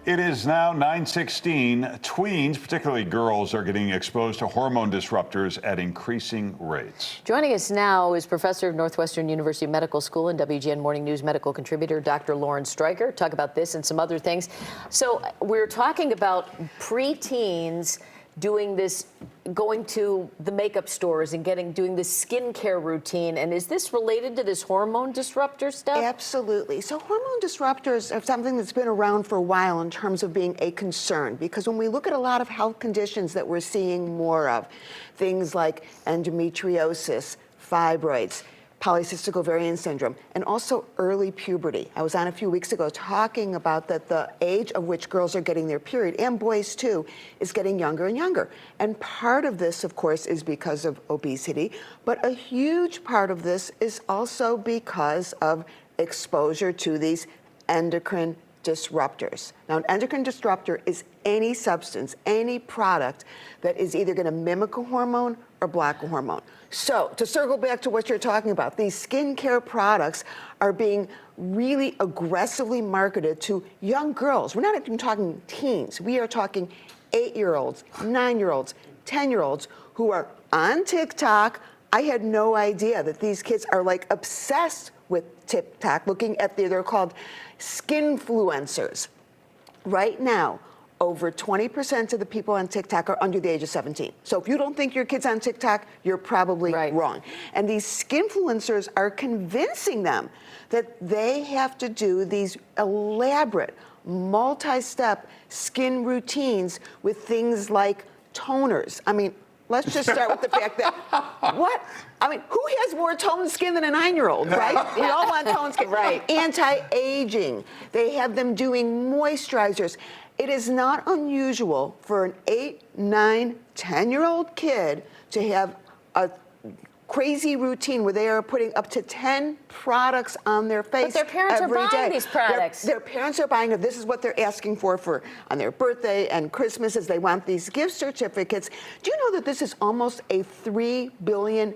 It is now 9:16. Tweens, particularly girls, are getting exposed to hormone disruptors at increasing rates. Joining us now is Professor of Northwestern University Medical School and WGN Morning News medical contributor, Dr. Lauren Streicher. Talk about this and some other things. So we're talking about preteens doing this, going to the makeup stores and doing this skincare routine. And is this related to this hormone disruptor stuff? Absolutely. So hormone disruptors are something that's been around for a while in terms of being a concern, because when we look at a lot of health conditions that we're seeing more of, things like endometriosis, fibroids, polycystic ovarian syndrome, and also early puberty. I was on a few weeks ago talking about that the age of which girls are getting their period, and boys too, is getting younger and younger. And part of this, of course, is because of obesity, but a huge part of this is also because of exposure to these endocrine disruptors. Now, an endocrine disruptor is any substance, any product that is either going to mimic a hormone or block a hormone. So, to circle back to what you're talking about, these skincare products are being really aggressively marketed to young girls. We're not even talking teens. We are talking 8-year-olds, 9-year-olds, 10-year-olds who are on TikTok. I had no idea that these kids are like obsessed with TikTok, looking at they're called skinfluencers. Right now, over 20% of the people on TikTok are under the age of 17. So if you don't think your kid's on TikTok, you're probably wrong. And these skinfluencers are convincing them that they have to do these elaborate, multi-step skin routines with things like toners. I mean, let's just start with the fact that, who has more toned skin than a 9-year-old, right? We all want toned skin. Right. Anti-aging. They have them doing moisturizers. It is not unusual for an 8, 9, 10-year-old kid to have a crazy routine where they are putting up to 10 products on their face. But their parents are buying these products. Their parents are buying it. This is what they're asking for on their birthday and Christmas, as they want these gift certificates. Do you know that this is almost a $3 billion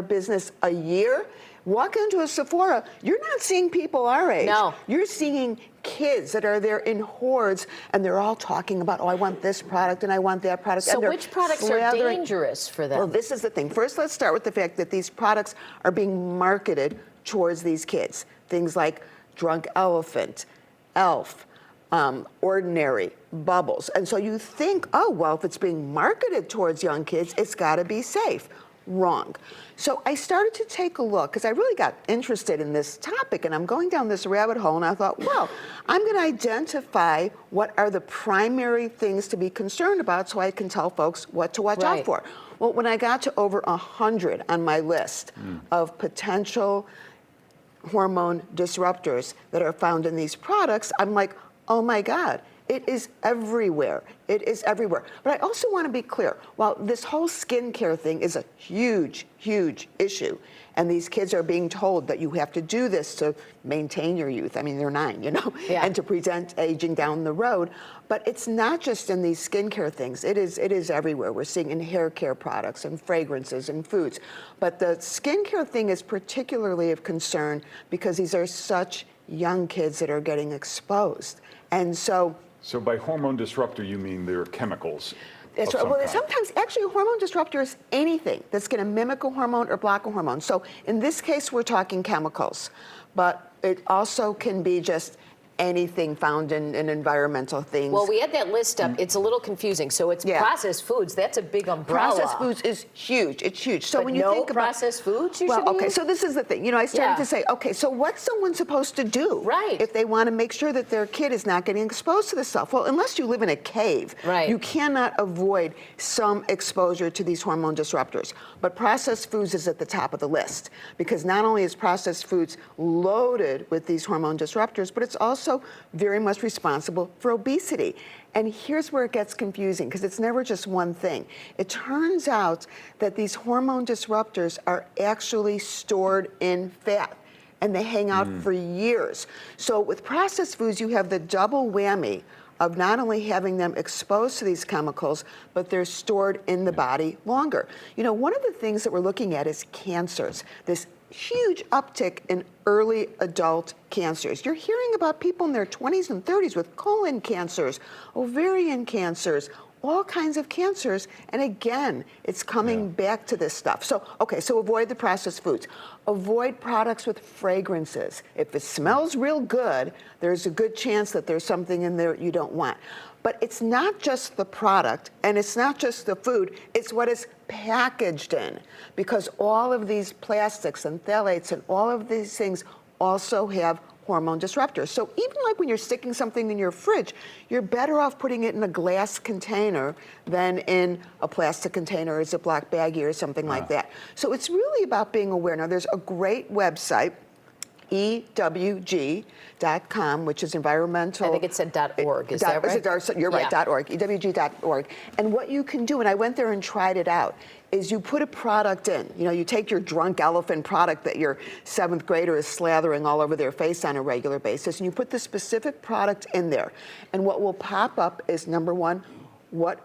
business a year? Walk into a Sephora, you're not seeing people our age. No. You're seeing kids that are there in hordes, and they're all talking about, oh, I want this product and I want that product. So which products are dangerous for them? Well, this is the thing. First, let's start with the fact that these products are being marketed towards these kids. Things like Drunk Elephant, Elf, Ordinary, Bubbles. And so you think, oh, well, if it's being marketed towards young kids, it's got to be safe. Wrong. So I started to take a look, because I really got interested in this topic, and I'm going down this rabbit hole, and I thought, well, I'm going to identify what are the primary things to be concerned about so I can tell folks what to watch out for. Well, when I got to over 100 on my list of potential hormone disruptors that are found in these products, I'm like, oh my God. It is everywhere. It is everywhere. But I also want to be clear. While this whole skincare thing is a huge, huge issue, and these kids are being told that you have to do this to maintain your youth. I mean, they're 9, you know, and to prevent aging down the road. But it's not just in these skincare things. It is everywhere. We're seeing in hair care products and fragrances and foods. But the skincare thing is particularly of concern because these are such young kids that are getting exposed. And so by hormone disruptor, you mean they're chemicals? That's right. Well, sometimes actually a hormone disruptor is anything that's going to mimic a hormone or block a hormone. So in this case, we're talking chemicals, but it also can be just anything found in environmental things. Well, we had that list up. It's a little confusing. So it's processed foods. That's a big umbrella. Processed foods is huge. It's huge. So but when you think about processed foods, you well, should okay. So this is the thing. You know, I started to say, okay, so what's someone supposed to do if they want to make sure that their kid is not getting exposed to this stuff? Well, unless you live in a cave, you cannot avoid some exposure to these hormone disruptors. But processed foods is at the top of the list, because not only is processed foods loaded with these hormone disruptors, but it's also very much responsible for obesity. And here's where it gets confusing, because it's never just one thing. It turns out that these hormone disruptors are actually stored in fat, and they hang out for years. So with processed foods, you have the double whammy of not only having them exposed to these chemicals, but they're stored in the body longer. You know, one of the things that we're looking at is cancers. This huge uptick in early adult cancers. You're hearing about people in their 20s and 30s with colon cancers, ovarian cancers, all kinds of cancers, and again, it's coming back to this stuff. So, okay, so avoid the processed foods. Avoid products with fragrances. If it smells real good, there's a good chance that there's something in there you don't want. But it's not just the product, and it's not just the food, it's what is packaged in. Because all of these plastics and phthalates and all of these things also have hormone disruptors. So even like when you're sticking something in your fridge, you're better off putting it in a glass container than in a plastic container or a Ziploc baggie or something like that. So it's really about being aware. Now there's a great website, EWG.com, which is environmental. I think it said .org, is that right? You're right, Yeah. .org, EWG.org. And what you can do, and I went there and tried it out, is you put a product in. You know, you take your drunk elephant product that your 7th grader is slathering all over their face on a regular basis, and you put the specific product in there. And what will pop up is, number one, what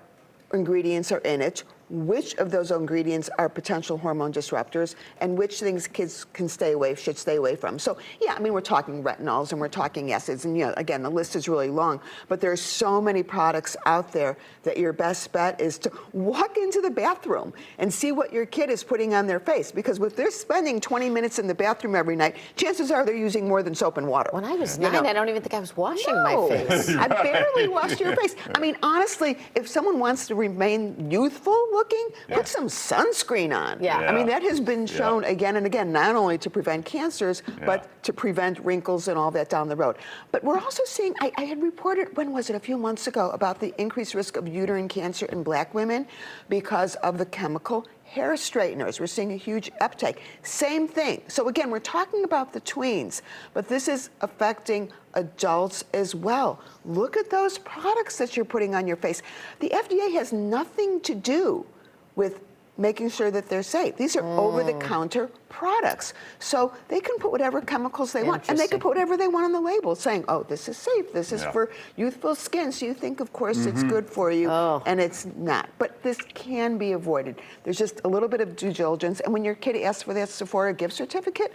ingredients are in it, which of those ingredients are potential hormone disruptors, and which things kids can should stay away from. So yeah, I mean, we're talking retinols and we're talking acids, and again, the list is really long, but there's so many products out there that your best bet is to walk into the bathroom and see what your kid is putting on their face, because if they're spending 20 minutes in the bathroom every night, chances are they're using more than soap and water. When I was 9, I don't even think I was washing my face. I barely washed your face. I mean, honestly, if someone wants to remain youthful looking, put some sunscreen on. Yeah. I mean, that has been shown again and again, not only to prevent cancers, but to prevent wrinkles and all that down the road. But we're also seeing, I had reported, when was it, a few months ago, about the increased risk of uterine cancer in black women because of the chemical hair straighteners. We're seeing a huge uptake. Same thing. So again, we're talking about the tweens, but this is affecting adults as well. Look at those products that you're putting on your face. The FDA has nothing to do with making sure that they're safe. These are over-the-counter products. So they can put whatever chemicals they want, and they can put whatever they want on the label, saying, oh, this is safe, this is for youthful skin. So you think, of course, it's good for you, and it's not. But this can be avoided. There's just a little bit of due diligence, and when your kid asks for that Sephora gift certificate,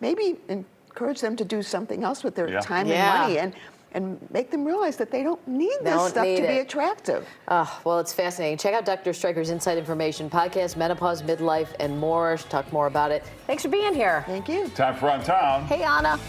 maybe encourage them to do something else with their time and money, and make them realize that they don't need this stuff to be attractive. Oh, well, it's fascinating. Check out Dr. Streicher's Inside Information podcast, Menopause, Midlife, and more. Talk more about it. Thanks for being here. Thank you. Time for On Town. Hey, Anna.